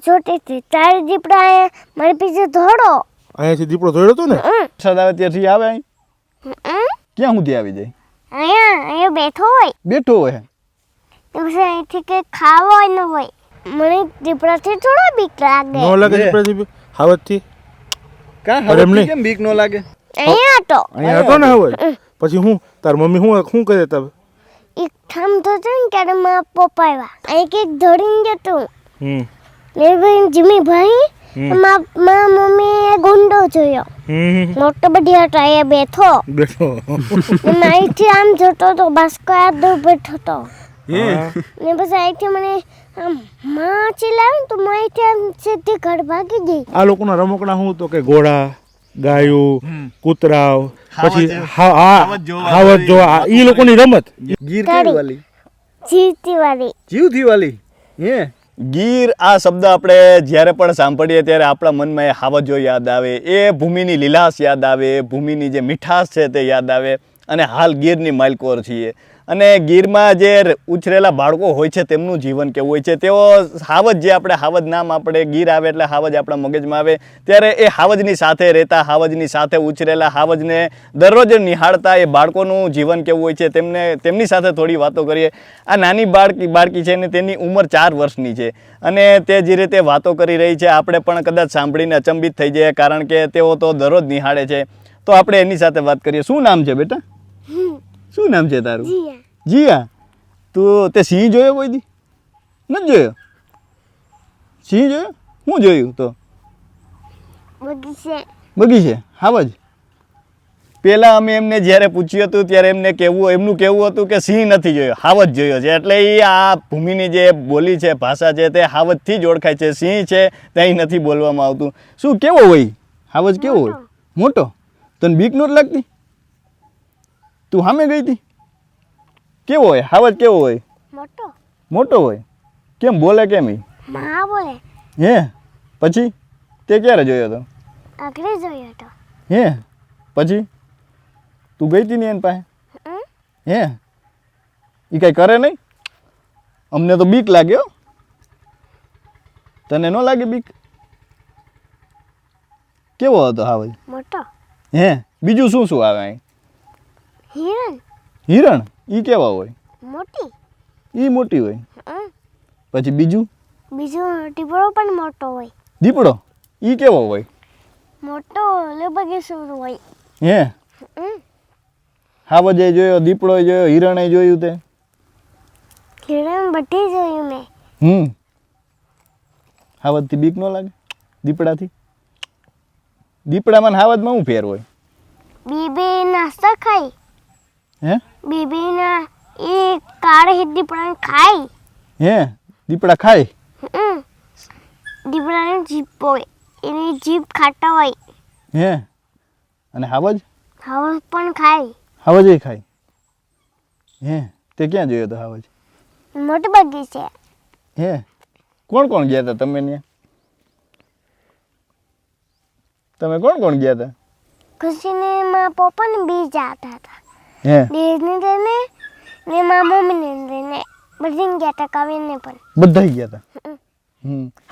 छोटी थी तारे दीपड़ा आया मारे पीछे दौड़ो અહીંયાથી દીપડો દોડ્યો હતો ને વરસાદ આવે ત્યારથી આવે અહીં ક્યાં સુધી આવી જાય અહીંયા बैठो હોય બેઠો હોય પછી અહીંથી કે ખાવો હોય ન હોય મને દીપડાથી થોડો બીક લાગે નો લાગે દીપડાથી હાવજથી કા અરે એમ હવે નહીં. કેમ બીક ન લાગે અહીંયા તો અહીંયા હતો ને હાવજ પછી હું તાર મમ્મી શું કરે તમે એક ઠામ તો છે ને ક્યારે મારા પપ્પા આવ્યા અહીં કંઈક દોડીને જતું ને ભાઈ જીમી ભાઈ મારા મમ્મીએ ગુંડો જોયો મોટો બધી હતો એ બેઠો બેઠો ને અહીંથી આમ જોતો તો બાસ્કો આ દૂર બેઠો તો હે ને બસ અહીંથી મને આમ માં ચિલ્લાવે ને તો હું અહીંથી આમ સીધી ઘર ભાગી ગઈ આ લોકોના રમકડા શું તો કે ઘોડા ગાયું કૂતરાવ પછી હાવજ જોવા ઈ લોકોની રમત ગીર કેવી વાલી જીવતી વાળી જીવથી વાલી હે ગીર આ શબ્દ આપણે જ્યારે પણ સાંભળીએ ત્યારે આપણા મનમાં એ હાવજો યાદ આવે એ ભૂમિની લીલાશ યાદ આવે ભૂમિની જે મીઠાશ છે તે યાદ આવે અને હાલ ગીરની માલકોર છીએ અને ગીરમાં જે ઉછરેલા બાળકો હોય છે તેમનું જીવન કેવું હોય છે તેઓ હાવજ જે આપણે હાવજ નામ આપણે ગીર આવે એટલે હાવજ આપણા મગજમાં આવે ત્યારે એ હાવજની સાથે રહેતા હાવજની સાથે ઉછરેલા હાવજને દરરોજ નિહાળતા એ બાળકોનું જીવન કેવું હોય છે તેમની સાથે થોડી વાતો કરીએ આ નાની બાળકી છે ને તેની ઉંમર 4 વર્ષની છે અને તે જે રીતે વાતો કરી રહી છે આપણે પણ કદાચ સાંભળીને અચંબિત થઈ જાય કારણ કે તેઓ તો દરરોજ નિહાળે છે તો આપણે એની સાથે વાત કરીએ શું નામ છે બેટા શું નામ છે તારું જીયા તું તે સિંહ જોયો કોઈ દી નથી જોયો સિંહ જોયો શું જોયું તો બગીચે હાવજ પહેલા અમે એમને જ્યારે પૂછ્યું હતું ત્યારે એમનું કહેવું હતું કે સિંહ નથી જોયો હાવજ જોયો છે એટલે એ આ ભૂમિની જે બોલી છે ભાષા છે તે હાવજથી જ ઓળખાય છે સિંહ છે ત્યાં નથી બોલવામાં આવતું શું કેવો હોય હાવજ કેવો હોય મોટો તને બીક નહોતી લાગતી તું સામે ગઈ હતી કેવો હોય હાવજ કેવો હોય મોટો હોય કેમ બોલે કેમ માં બોલે હે પછી તે ક્યારે જોયો હતો આગળ જોયો તો હે પછી તું ગઈ હતી ને એની પાસે હે એ કઈ કરે નહીં અમને તો બીક લાગે હો તને ન લાગે બીક કેવો હતો હાવજ મોટો હે બીજું શું શું આવે અહીં હિરણ ઈ કેવા હોય મોટી ઈ મોટી હોય પછી બીજું દીપડો પણ મોટો હોય દીપડો ઈ કેવો હોય મોટો લગભગ શું હોય હે હાવજે જોયો દીપડો જોયો હિરણે જોયું તે હિરણ બધી જોયું મેં હાવજથી બીક ન લાગે દીપડાથી દીપડામાં ને હાવજમાં શું ફેર હોય બીબી નાસ્તા ખાય હે બીબી ના એ કાળે દીપડા ખાય હે દીપડા ખાય દીપડાની જીભ હોય એની જીભ ખાટા હોય હે અને હાવજ પણ ખાય હાવજે ખાય હે તે ક્યાં જોયો તો હાવજ મોટી બગીચે હે કોણ કોણ ગયા હતા તમે કોણ ગયા હતા ખુશીને મારા પપ્પાને બી જતા હતા હે દેશને તેને ને મારા મમ્મીને તેને બધી ગયા હતા કાવ્યને પણ બધા ગયા હતા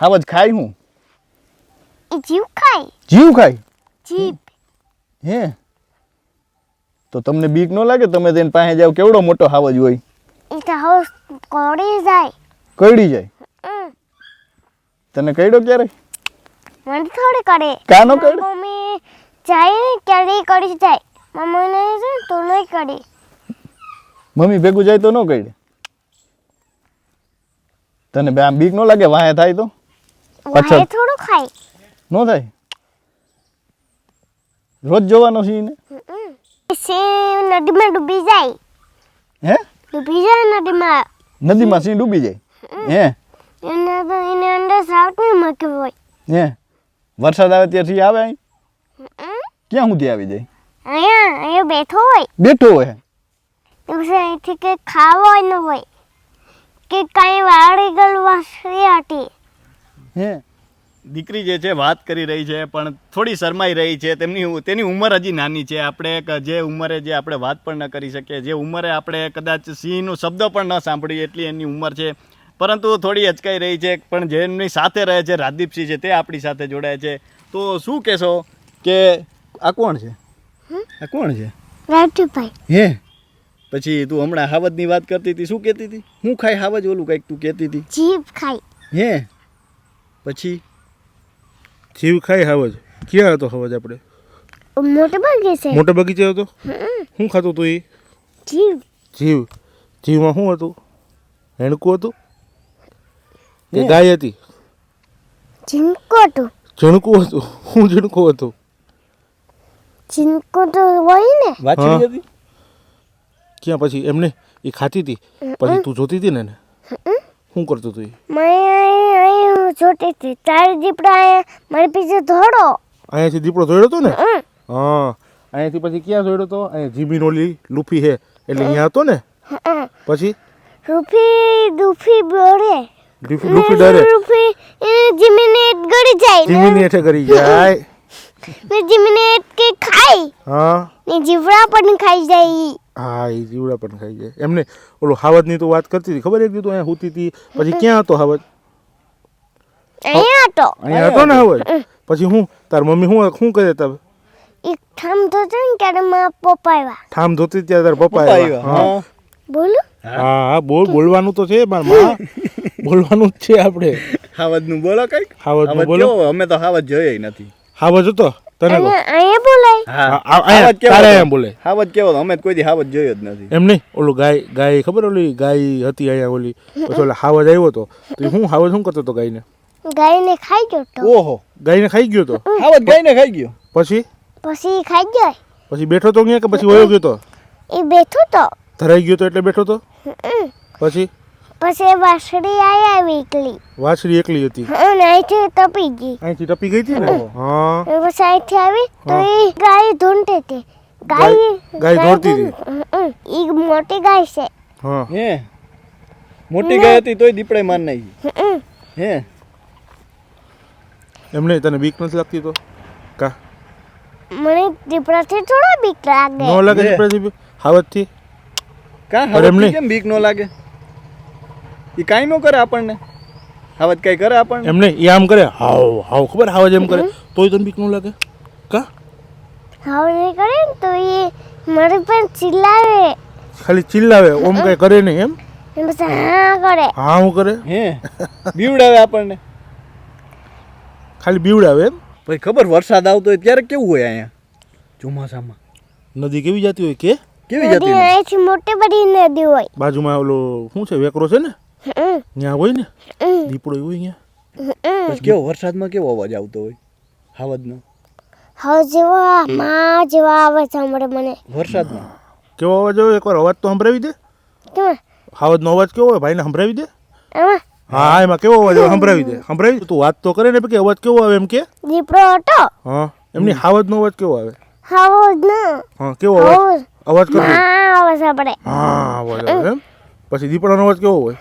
હાવજ ખાય હું એ જીવ ખાય જીવ હે તો તમને બીક ન લાગે તમે તેની પાસે જાવ કેવડો મોટો હાવજ હોય એ તો હાઉસ કોડી જાય કઈડી જાય તને કઈડો ક્યારે મને થોડી કરે કાનો કઈડો મમ્મી જાય ને ક્યારે કરી જાય મમ્મીને છે ને તો નહીં કરી મમ્મી ભેગું જાય તો ન કઈડે તને આમ બીક ન લાગે વાહે થાય તો વાહે થોડું ખાય ન થાય રોજ જોવાનો છે ને સિંહ નદીમાં ડૂબી જાય હે ડૂબી જાય નદીમાં સિંહ ડૂબી જાય હે એને અંદર સાવટ નહીં મૂકી હોય હે વરસાદ આવે ત્યારથી આવે અહીં ક્યાં સુધી આવી જાય અહીંયા બેઠો હોય પછી અહીંથી કે ખાવા ન હોય કે કઈ વાળી ગલ વાસરી હતી હે દીકરી જે છે વાત કરી રહી છે પણ થોડી શરમાઈ રહી છે તેની ઉંમર હજી નાની છે આપણે જે ઉંમરે જે આપણે વાત પણ ન કરી શકીએ જે ઉંમરે આપણે કદાચ સિંહનો શબ્દ પણ ન સાંભળીએ એટલી એની ઉંમર છે પરંતુ થોડી અચકાઈ રહી છે. પણ જેમની સાથે રહે છે રાજદીપસિંહ છે તે આપણી સાથે જોડાય છે. તો શું કહેશો કે આ કોણ છે? આ કોણ છે? રાજુભાઈ. હે પછી તું હમણાં હાવજની વાત કરતી હતી, શું કહેતી હતી? હું ખાઈ હાવજ ઓલું કંઈક તું કહેતી હતી. જીભ ખાઈ. હે પછી જીવ ખાઈ હાવજ. ક્યાં હતો હાવજ આપણે? મોટે બગીચે. મોટા બગીચે હતો. શું ખાતો તું એ? જીભ. જીવ. જીવમાં શું હતું? હેણકું હતું કે ગાય હતી? ઝીણકો તો. ઝીણકું હતું. શું ઝીણકું હતું? ઝીણકો તો હોય ને. વાછડી હતી? ક્યાં પછી એમને એ ખાતી હતી પછી તું જોતી હતી ને એને? શું કરતું તું એ? મેં જોતી હતી તારી દીપડા મારી પીછે દોડો. અહીંયાથી દીપડો દોડ્યો હતો ને? હા, અહીંયાથી પછી ક્યાં દોડ્યો હતો? અહીંયા જીબી ઓલી લુફી છે એટલે અહીંયા હતો ને? પછી રૂફી બોરે. લુફી ડરે. રૂફી જીમીને ગળી જાય ને. જીમીની હેઠે કરી જાય. ને જીમીને કે ખાઈ. હા ને જીવડા પણ ખાઈ જાય. હા, એ જીવડા પણ ખાઈ જાય. એમને ઓલો હાવજની તો વાત કરતી હતી ખબર? એક દી તો અહીંયા સૂતી હતી પછી ક્યાં હતો હાવજ? અહીંયા હતો. અહીંયા હતો ને હાવજ. પછી હું તાર મમ્મી શું કરે તમે? એક ઠામ તો છે ને ક્યારે મારા પપ્પા આવ્યા. ઠામ ધોતી ત્યારે તાર પપ્પા આવ્યા. હા બોલો. હા બોલવાનું તો છે માર માં. બોલવાનું જ છે આપણે. હાવજનું બોલો કંઈક. હાવજનું બોલો. કેવો? અમે તો હાવજ જોયો નથી. હાવજ હતો તને કહું. અહીંયા બોલાય. હા અહીંયા તારે એમ બોલે. હાવજ કેવો? અમે કોઈ દી હાવજ જોયો જ નથી. એમ નહીં, ઓલું ગાય ખબર? ઓલી ગાય હતી અહીંયા ઓલી પછી ઓલા હાવજ આવ્યો હતો તો હું હાવજ શું કરતો હતો? ગાયને ખાઈ ગયો તો. ઓહો, ગાયને ખાઈ ગયો તો? હાવજ ગાયને ખાઈ ગયો. પછી ખાઈ ગયો. પછી બેઠો તો ક્યાં કે પછી વયો ગયો તો? એ બેઠો તો. ધરાઈ ગયો તો એટલે બેઠો તો? પછી વાછડી આવી એકલી. વાછડી એકલી હતી અને અહીંથી તપી ગઈ. અહીંથી ટપી ગઈ હતી ને? હા. પછી અહીંથી આવી તો એ ગાય ધૂંઢતી હતી. ગાય દોડતી હતી. એ મોટી ગાય છે. હા. હે મોટી ગાય હતી તોય દીપડે માર નાખી. હે એમને તને બીક નથી લાગતી તો? કા મને દીપડાથી થોડો બીક લાગે. નો લાગે દીપડાથી? હાવજથી? કા હાવજ કેમ બીક નો લાગે? એ કાઈ નો કરે આપણને. હાવજ કઈ કરે આપણને? એમને એ આમ કરે હાવ હાવ ખબર? હાવજ એમ કરે તોય તને બીક નો લાગે? કા હાવ નહીં કરે ને તો એ મારી પર ચિલ્લાવે. ખાલી ચિલ્લાવે ઓમ કઈ કરે નહીં એમ? પછી હા કરે. હા હું કરે? હે બીવડાવે આપણને. ખાલી બીવડાવે એમ? પછી ખબર વરસાદ આવતો હોય ત્યારે કેવું હોય અહીંયા ચોમાસામાં? નદી કેવી જતી હોય કે? કેવી જતી હોય? અહીંથી મોટી બડી નદી હોય. બાજુમાં ઓલો શું છે વેકરો છે ને ત્યાં હોય ને દીપડો હોય અહીંયા. પછી કેવો વરસાદમાં કેવો અવાજ આવતો હોય હાવજનો? હવે જેવા આવે સાંભળે મને વરસાદમાં કેવો અવાજ આવે? એકવાર અવાજ તો સંભળાવી દે. કેમ હાવજનો અવાજ કેવો હોય ભાઈને સંભળાવી દે. આમાં હા એમાં કેવો અવાજ આવે સંભળાવી દે. સંભળાવી દે. તું વાત તો કરે ને કે અવાજ કેવો આવે એમ કે? દીપડો હતો. હા એમની હાવજનો અવાજ કેવો આવે? હાવ ના હા કેવો અવાજ? અવાજ કરો. આવે સાંભળે. હા અવાજ આવે એમ. પછી દીપડાનો અવાજ કેવો હોય?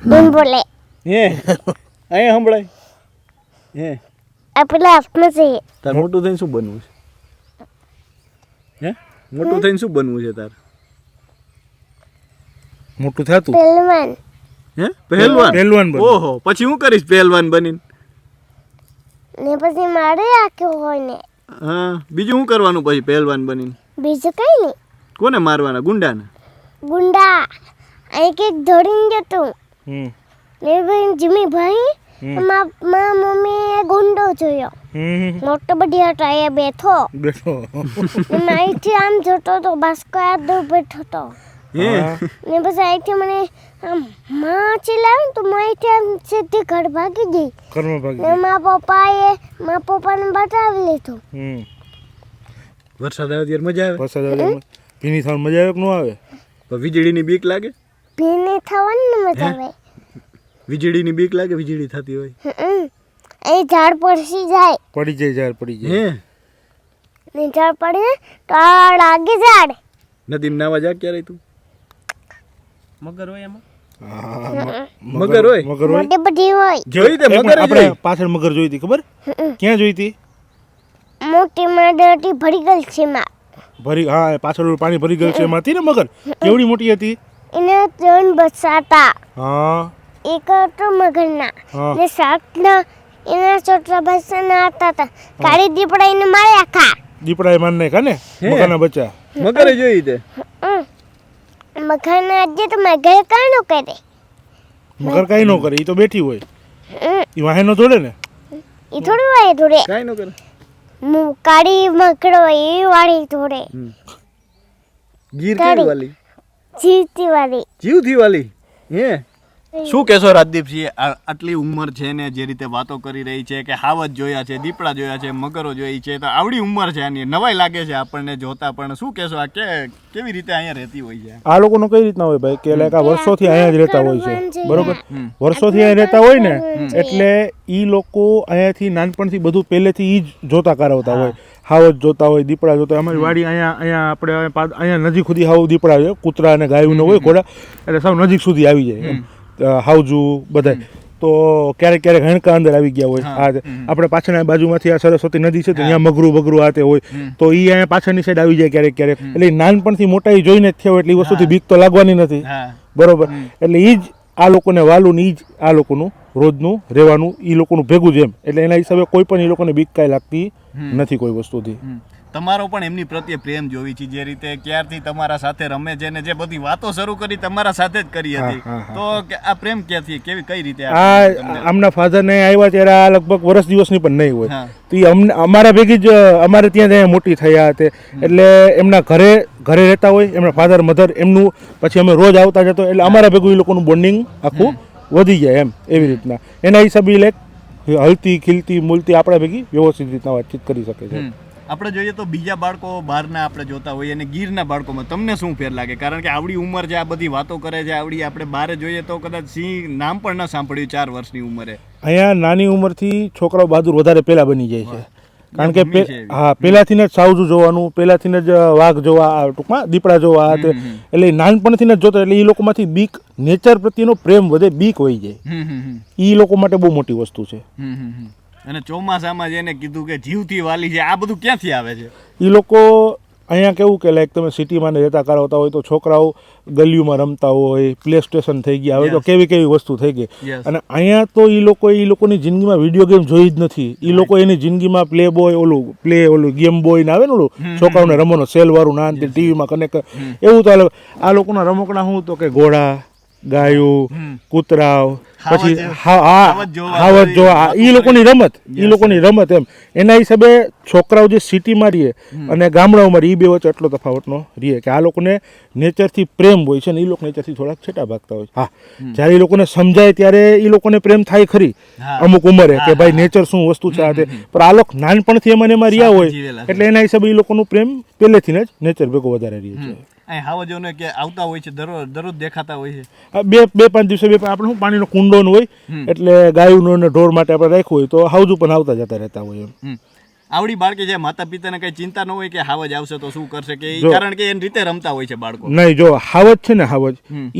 બૂમ બોલે. હે અહીંયા સંભળાય? હે આ પેલા હાથમાં છે. તાર મોટું થઈને શું બનવું છે? હે મોટું થઈને શું બનવું છે તાર? મોટું થતું પહેલવાન. હે પહેલવાન? પહેલવાન બન. ઓહો, પછી હું કરીશ પહેલવાન બનીને? ને પછી મારે આખ્યો હોય ને. હા બીજું શું કરવાનું પછી પહેલવાન બનીને? બીજું કઈ નહીં. કોને મારવાના? ગુંડાને? ગુંડા અહીં કંઈક દોડીને જતું. હમ ને ભાઈ જીમી ભાઈ મારા મમ્મીએ ગુંડો જોયો. મોટો બધી હતો એ બેઠો. બેઠો. ને અહીંથી આમ જોતો તો બાસ્કો યાદ બેઠો તો. હે ને પછી અહીંથી મને આમ માં ચિલ્લાવે ને તો હું અહીંથી આમ સીધી ઘર ભાગી ગઈ. કર્મ ભાગી. ને મારા પપ્પાને બતાવી લીધું. વરસાદ આવે ત્યારે મજા આવે? વરસાદ આવે ભીની થવાની મજા આવે કે ન આવે? તો વીજળીની બીક લાગે? ભીને થવાની મજા આવે. વીજળીની બીક લાગે? વીજળી થતી હોય? અહીં ઝાડ પડસી જાય. પડી જાય ઝાડ પડી જાય. હે ને ઝાડ પડે તો આ લાગે ઝાડ. નદીમાં નાવા જા ક્યારે તું? મગર હોય એમાં? મગર હોય? મગર હોય. મોટી બધી હોય. જોઈ તે મગર આપણે પાછળ મગર જોઈ હતી ખબર? ક્યાં જોઈ હતી? મોટી માડોટી ભરી ગઈ છે માં. ભરી હા પાછળ પાણી ભરી ગયું છે એમાં હતી ને મગર. કેવડી મોટી હતી? એના 3 બચ્ચા હતા. હા એક હતો મગરના હા. ને 7 એના છોટા બચ્ચાના હતા. કાળી દીપડા એને માર્યા ખા. દીપડા એ માર નાખ્યા ને મગરના બચ્ચા. મગરે જોઈ તે મગરના આજે તો મગર કાનો કરે. મગર કાંઈ ન કરે, એ તો બેઠી હોય, એ વાહે ન જોડે ને. એ થોડું વાય થોડે કાઈ ન કરે. કાળી મકડો એ વાળી થોડે ગીર કાળી. કેવી વાલી? જીવતી વાળી. જીવથી વાલી. હે શું કહેશો રાજદીપજી? આટલી ઉંમર છે ને જે રીતે વાતો કરી રહી છે કે હાવજ જોયા છે, દીપડા જોયા છે, મગરો જોઈ છે, તો આવડી ઉંમર છે આની, નવાઈ લાગે છે આપણને જોતા. પણ શું કહેશો આ કેવી રીતે અહીંયા રહેતી હોય છે? આ લોકોનો કઈ રીતના હોય ભાઈ કે લાઈક આ વર્ષોથી અહીંયા જ રહેતા હોય છે, બરોબર? વર્ષોથી અહીંયા રહેતા હોય ને એટલે ઈ લોકો અહીંયાથી નાનપણથી બધું પહેલેથી ઈ જ જોતા કરાવતા હોય. હાવજ જોતા હોય, દીપડા જોતા હોય. અમારી વાડી અહીંયા આપણે અહીંયા નજીક સુધી હાવ દીપડા હોય, કૂતરા અને ગાયું હોય ઘોડા, એટલે સાવ નજીક સુધી આવી જાય એમ. હાવજુ બધા તો ક્યારેક ક્યારેક હણકા અંદર આવી ગયા હોય. આ આપણે પાછળના બાજુમાંથી આ સરસ્વતી નદી છે તો અહીંયા મગરું બગરું આ તે હોય તો એ અહીંયા પાછળની સાઈડ આવી જાય ક્યારેક ક્યારેક. એટલે નાનપણથી મોટા ઈ જોઈને જ થયા હોય એટલે એ વસ્તુથી બીક તો લાગવાની નથી, બરોબર? એટલે એ જ આ લોકોને વાલું ને એ જ આ લોકોનું રોજનું રહેવાનું એ લોકોનું ભેગું જ એમ. એટલે એના હિસાબે કોઈ પણ એ લોકોને બીક કાંઈ લાગતી નથી કોઈ વસ્તુથી. તમારો પણ એમની પ્રત્યે પ્રેમ જોઈ છે, જે રીતે ક્યારથી તમારા સાથે રમે છે ને જે બધી વાતો શરૂ કરી તમારા સાથે જ કરી હતી, તો આ પ્રેમ ક્યાંથી કઈ રીતે? આમના ફાધર ને આવ્યા ત્યારે આ લગભગ વર્ષ દિવસની પણ નહીં હોય તો એ અમારા ભેગી જ અમારે ત્યાં મોટી થયા હતા. એટલે એમના ઘરે રહેતા હોય એમના ફાધર મધર એમનું, પછી અમે રોજ આવતા જતો એટલે અમારા ભેગું એ લોકોનું બોન્ડિંગ આખું વધી જાય એમ. એવી રીતના એના હિસાબે લાઈક હલતી ખીલતી મૂલતી આપણા ભેગી વ્યવસ્થિત રીતના વાતચીત કરી શકે છે. આપણે જોઈએ તો બીજા બાળકો બહારના આપણે જોતા હોઈએ અને ગીરના બાળકોમાં તમને શું ફેર લાગે? કારણ કે આવડી ઉંમર છે, આ બધી વાતો કરે છે, આવડી આપણે બહાર જોઈએ તો કદાચ સિંહ નામ પણ ન સાંભળ્યું 4 વર્ષની ઉંમરે. અહીંયા નાની ઉંમરથી છોકરાઓ બહાદુર વધારે પહેલા બની જાય છે, કારણ કે પહેલાથી જ સાવજું જોવાનું, પહેલાથી જ વાઘ જોવા, ટૂંકમાં દીપડા જોવા, એટલે નાનપણથી જ જોતા એટલે એ લોકોમાંથી બીક, નેચર પ્રત્યેનો પ્રેમ વધે, બીક વહી જાય. એ લોકો માટે બહુ મોટી વસ્તુ છે. અને ચોમાસામાં જેને કીધું કે જીવથી વાલી છે, આ બધું ક્યાંથી આવે છે? એ લોકો અહીંયા કેવું કે લાઈક તમે સિટીમાં રહેતા કરાવતા હોય તો છોકરાઓ ગલીઓમાં રમતા હોય, પ્લે સ્ટેશન થઈ ગયા હોય તો કેવી વસ્તુ થઈ ગઈ. અને અહીંયા તો એ લોકોની જિંદગીમાં વિડીયો ગેમ જોઈ જ નથી. એ લોકો એની જિંદગીમાં પ્લે બોય ઓલું ગેમ બોય ને આવે ને ઓલું છોકરાઓને રમવાનો સેલ વાળું ના ટીવીમાં કનેક્ટ એવું. તો આ લોકોના રમકડા શું તો કે ઘોડા, ગાયું, કૂતરાવ, પછી હાવજ જોવા, એ લોકોની રમત એમ. એના હિસાબે છોકરાઓ જે સિટીમાં રહીએ અને ગામડાઓમાં એ બે વચ્ચે એટલો તફાવતનો રહીએ કે આ લોકોને નેચરથી પ્રેમ હોય છે ને એ લોકો નેચરથી થોડાક છેટા ભાગતા હોય. હા, જ્યારે એ લોકોને સમજાય ત્યારે એ લોકોને પ્રેમ થાય ખરી અમુક ઉંમરે કે ભાઈ નેચર શું વસ્તુ છે આ તે, પણ આ લોકો નાનપણથી એમાં રહ્યા હોય એટલે એના હિસાબે એ લોકોનું પ્રેમ પહેલેથી જ નેચર ભેગો વધારે રહે છે. હાવજોને કે આવતા હોય છે, દરરોજ દેખાતા હોય છે. બે પાંચ દિવસે આપણે શું પાણીનો કુંડો હોય એટલે ગાયું ને ઢોર માટે આપણે રાખ્યું હોય તો હાવજુ પણ આવતા જતા રહેતા હોય એમ. આવડી બાળકી છે, માતા પિતાને કઈ ચિંતા ન હોય કે હાવજ આવશે તો શું કરશે કે, કારણ કે એની રીતે રમતા હોય છે બાળકો. નહીં, જો હાવજ છે ને, હાવજ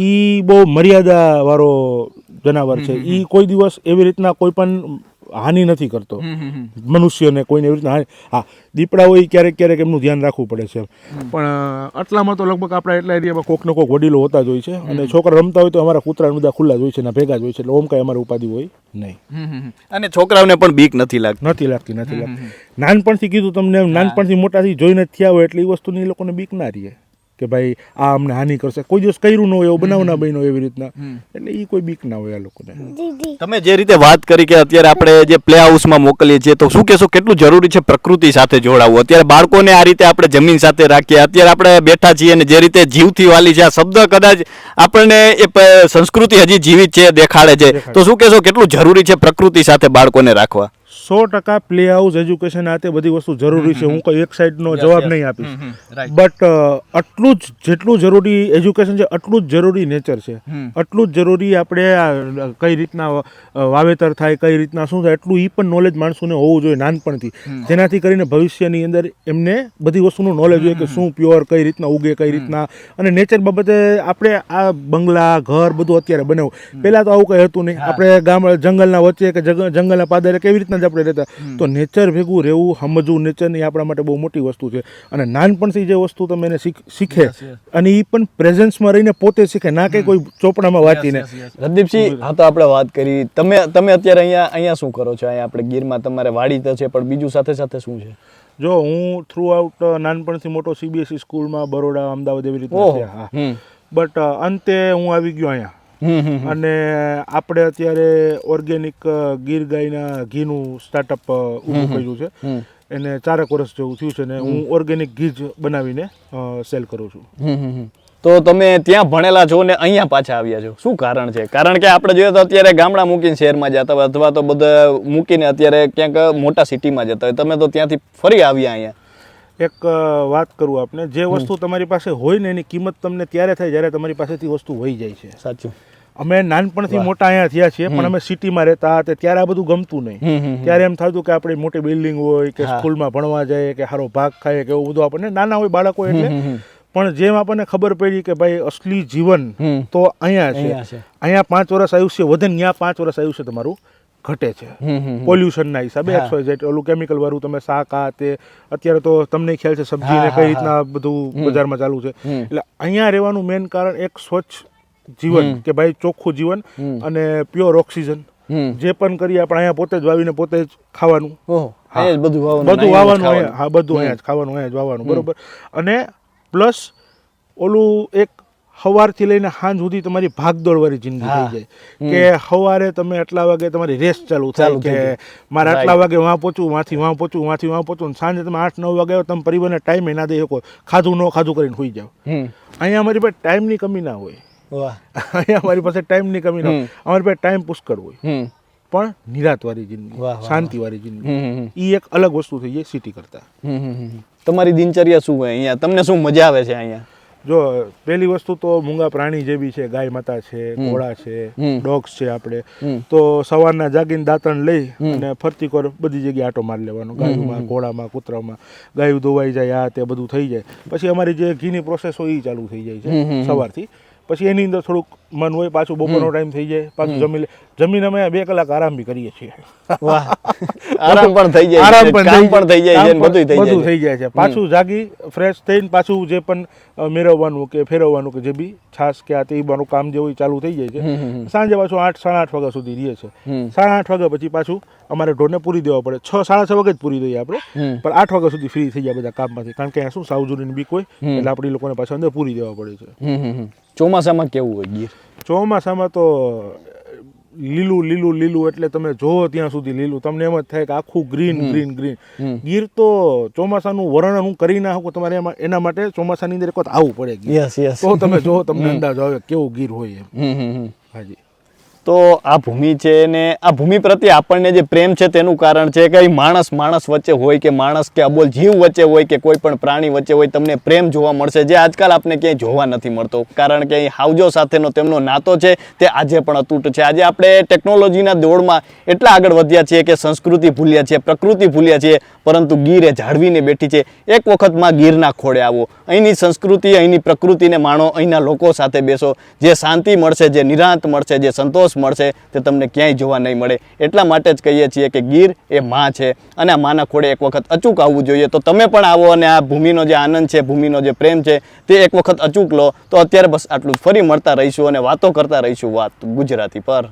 ઈ બહુ મર્યાદા વાળો જનાવર છે. ઈ કોઈ દિવસ એવી રીતના કોઈ પણ હાનિ નથી કરતો મનુષ્યને, કોઈને એવી રીતના. હા, દીપડા હોય ક્યારેક ક્યારેક એમનું ધ્યાન રાખવું પડે છે, પણ આટલામાં તો લગભગ આપણા એટલા એરિયામાં કોક ને કોક વડીલો હોતા જ હોય છે. અને છોકરા રમતા હોય તો અમારા કૂતરા બધા ખુલ્લા જ હોય છે ને ભેગા જ હોય છે, એટલે ઓમ કાંઈ અમારે ઉપાધિ હોય નહીં. અને છોકરાઓને પણ બીક નથી લાગતી. નાનપણથી કીધું તમને, નાનપણથી મોટાથી જોઈને જ થયા હોય એટલે એ વસ્તુની એ લોકોને બીક ના રહે કે ભાઈ આ અમને હાનિ કરશે. કોઈ દિવસ કર્યું ન હોય, એવો બનાવ ના બન્યો એવી રીતના, એટલે એ કોઈ બીક ના હોય આ લોકોને. તમે જે રીતે વાત કરી કે અત્યારે આપણે જે પ્લે હાઉસમાં મોકલીએ છીએ તો શું કહેશો કેટલું જરૂરી છે પ્રકૃતિ સાથે જોડાવવું? અત્યારે બાળકોને આ રીતે આપણે જમીન સાથે રાખીએ, અત્યારે આપણે બેઠા છીએ અને જે રીતે જીવથી વાલી છે આ શબ્દ કદાચ આપણને એ સંસ્કૃતિ હજી જીવિત છે દેખાડે છે, તો શું કહેશો કેટલું જરૂરી છે પ્રકૃતિ સાથે બાળકોને રાખવા? 100% પ્લે હાઉસ, એજ્યુકેશન આ તે બધી વસ્તુ જરૂરી છે. હું કોઈ એક સાઈડનો જવાબ નહીં આપીશ, બટ આટલું જ જેટલું જરૂરી એજ્યુકેશન છે એટલું જ જરૂરી નેચર છે, એટલું જ જરૂરી આપણે કઈ રીતના વાવેતર થાય, કઈ રીતના શું થાય, એટલું એ પણ નોલેજ માણસોને હોવું જોઈએ નાનપણથી, જેનાથી કરીને ભવિષ્યની અંદર એમને બધી વસ્તુનું નોલેજ હોય કે શું પ્યોર કઈ રીતના ઉગે, કઈ રીતના. અને નેચર બાબતે આપણે આ બંગલા ઘર બધું અત્યારે બનાવ્યું, પહેલાં તો આવું કંઈ હતું નહીં. આપણે જંગલના વચ્ચે કે જંગલના પાદરે કેવી રીતના આપણે રહેતા, તો નેચર ભેગું રહેવું, સમજવું નેચરને એ આપણા માટે બહુ મોટી વસ્તુ છે. અને નાનપણથી જે વસ્તુ તમે એને શીખે અને એ પણ પ્રેઝન્સમાં રહીને પોતે શીખે, ના કે કોઈ ચોપડામાં વાંચીને. રદીપસિંહ, હા તો આપણે વાત કરી, તમે અત્યારે અહીંયા શું કરો છો? અહીંયા આપણે ગીરમાં તમારે વાડી તો છે, પણ બીજું સાથે સાથે શું છે? જો હું થ્રુ આઉટ નાનપણથી મોટો CBSE સ્કૂલમાં બરોડા, અમદાવાદ એવી રીતે છે. હા, બટ અંતે હું આવી ગયો અહીંયા. અને આપણે અત્યારે ઓર્ગેનિક ગીર ગાયના ઘીનું સ્ટાર્ટઅપ ઊભું કર્યું છે. એને 4 વર્ષ જેવું થયું છે ને હું ઓર્ગેનિક ઘી જ બનાવીને સેલ કરું છું. તો તમે ત્યાં ભણેલા છો ને અહીંયા પાછા આવ્યા છો, શું કારણ છે? કારણ કે આપણે જોઈએ તો અત્યારે ગામડા મૂકીને શહેરમાં જતા હોય, અથવા તો બધા મૂકીને અત્યારે ક્યાંક મોટા સિટીમાં જતા હોય, તમે તો ત્યાંથી ફરી આવ્યા અહીંયા. એક વાત કરું આપણે, જે વસ્તુ તમારી પાસે હોય ને એની કિંમત તમને ત્યારે થાય જ્યારે તમારી પાસેથી વસ્તુ વહી જાય છે. સાચું. અમે નાનપણથી મોટા અહીંયા થયા છીએ, પણ અમે સિટીમાં રહેતા હતા ત્યારે આ બધું ગમતું નહીં. ત્યારે એમ થતું કે આપણે મોટી બિલ્ડિંગ હોય કે સ્કૂલમાં ભણવા જાય કે સારો ભાગ ખાય કે એવું બધું, આપણને નાના હોય બાળકો એટલે. પણ જેમ આપણને ખબર પડી કે ભાઈ અસલી જીવન તો અહીંયા છે, અહીંયા 5 વર્ષ આયુષ્ય વધે ને ત્યાં 5 વર્ષ આયુષ્ય તમારું ઘટે છે પોલ્યુશનના હિસાબે. XYZ ઓલું કેમિકલ વાળું તમે શાક આ તે, અત્યારે તો તમને ખ્યાલ છે સબ્જીને કઈ રીતના બધું બજારમાં ચાલુ છે. એટલે અહીંયા રહેવાનું મેઇન કારણ એક સ્વચ્છ જીવન, કે ભાઈ ચોખ્ખું જીવન અને પ્યોર ઓક્સિજન. જે પણ કરીએ આપણે અહીંયા પોતે જ વાવીને પોતે જ ખાવાનું, બધું વાવવાનું, હા બધું અહીંયા જ ખાવાનું, અહીંયા જ વાવવાનું, બરોબર. અને પ્લસ ઓલું એક સવારથી લઈને સાંજ સુધી તમારી ભાગદોડવાળી જિંદગી થઈ જાય, કે સવારે તમે આટલા વાગે તમારી રેસ ચાલુ થાય કે મારે આટલા વાગે વાં પહોંચવું, વાંથી વાં પહોંચવું, વાંથી વાં પહોંચવું. સાંજે તમે 8-9 વાગે આવો, તમે પરિવારને ટાઈમે ના દઈ શકો, ખાધું ન ખાધું કરીને સુઈ જાઓ. અહીંયા અમારી પાસે ટાઈમની કમી ના હોય, અહીંયા અમારી પાસે ટાઈમની કમી ના હોય, અમારી પાસે ટાઈમ પુષ્કળ હોય, પણ નિરાતવાળી જિંદગી, શાંતિવાળી જિંદગી. એ એક અલગ વસ્તુ થઈ જાય સિટી કરતા. તમારી દિનચર્યા શું હોય અહીંયા? તમને શું મજા આવે છે અહીંયા? જો પહેલી વસ્તુ તો મૂંગા પ્રાણી જેવી છે, ગાય માતા છે, ઘોડા છે, ડોગ્સ છે. આપણે તો સવારના જાગીને દાંતણ લઈ અને ફરતી કોર બધી જગ્યાએ આટો મારી લેવાનો, ગાયુમાં, ઘોડામાં, કૂતરામાં. ગાયું ધોવાઈ જાય, આ તે બધું થઈ જાય. પછી અમારી જે ઘીની પ્રોસેસ હોય એ ચાલુ થઈ જાય છે સવારથી. પછી એની અંદર થોડુંક મન હોય, પાછું બપોરનો ટાઈમ થઈ જાય, પાછું જમીને અમે 2 કલાક આરામ બી કરીએ છીએ. આરામ પણ થઈ જાય, આરામ પણ થઈ જાય, બધું થઈ જાય છે. પાછું જાગી ફ્રેશ થઈને પાછું જે પણ મેળવવાનું કે ફેરવવાનું કે જે બી છાસ કે આ તે મારું કામ જે હોય ચાલુ થઈ જાય છે. સાંજે પાછું 8-8:30 વાગ્યા સુધી રહીએ છે. 8:30 વાગ્યા પછી પાછું અમારે ઢોરને પૂરી દેવા પડે. 6-6:30 વાગે જ પૂરી દઈએ આપણે, પણ 8 વાગ્યા સુધી ફ્રી થઈ જાય બધા કામમાંથી, કારણ કે અહીંયા શું સાવજુરીની બીક હોય એટલે આપણે લોકોને પાછા અંદર પૂરી દેવા પડે છે. ચોમાસામાં કેવું હોય ગીર? ચોમાસામાં તો લીલું લીલું લીલું, એટલે તમે જોવો ત્યાં સુધી લીલું, તમને એમ જ થાય કે આખું ગ્રીન ગ્રીન ગ્રીન. ગીર તો ચોમાસાનું વર્ણન હું કરી ના શકું તમારે, એના માટે ચોમાસાની અંદર એક વખત આવવું પડે, તો તમે જોવો તમને અંદાજ આવે કેવું ગીર હોય એમ. હાજી. તો આ ભૂમિ છે ને આ ભૂમિ પ્રત્યે આપણને જે પ્રેમ છે તેનું કારણ છે કે માણસ વચ્ચે હોય કે માણસ કે અબોલ જીવ વચ્ચે હોય કે કોઈ પણ પ્રાણી વચ્ચે હોય, તમને પ્રેમ જોવા મળશે, જે આજકાલ આપણે ક્યાંય જોવા નથી મળતો. કારણ કે અહીં હાવજો સાથેનો તેમનો નાતો છે તે આજે પણ અતૂટ છે. આજે આપણે ટેકનોલોજીના દોડમાં એટલા આગળ વધ્યા છીએ કે સંસ્કૃતિ ભૂલ્યા છીએ, પ્રકૃતિ ભૂલ્યા છીએ, પરંતુ ગીર એ જાળવીને બેઠી છે. એક વખતમાં ગીરના ખોળે આવો, અહીંની સંસ્કૃતિ, અહીંની પ્રકૃતિને માણો, અહીંના લોકો સાથે બેસો. જે શાંતિ મળશે, જે નિરાંત મળશે, જે સંતોષ મળશે તે તમને ક્યાંય જોવા નહીં મળે. એટલા માટે જ કહીએ છીએ કે ગીર એ માં છે અને આ માના ખોળે એક વખત અચૂક આવવું જોઈએ. તો તમે પણ આવો અને આ ભૂમિનો જે આનંદ છે, ભૂમિનો જે પ્રેમ છે તે એક વખત અચૂક લો. તો અત્યારે બસ આટલું જ. ફરી મળતા રહીશું અને વાતો કરતા રહીશું વાત ગુજરાતી પર.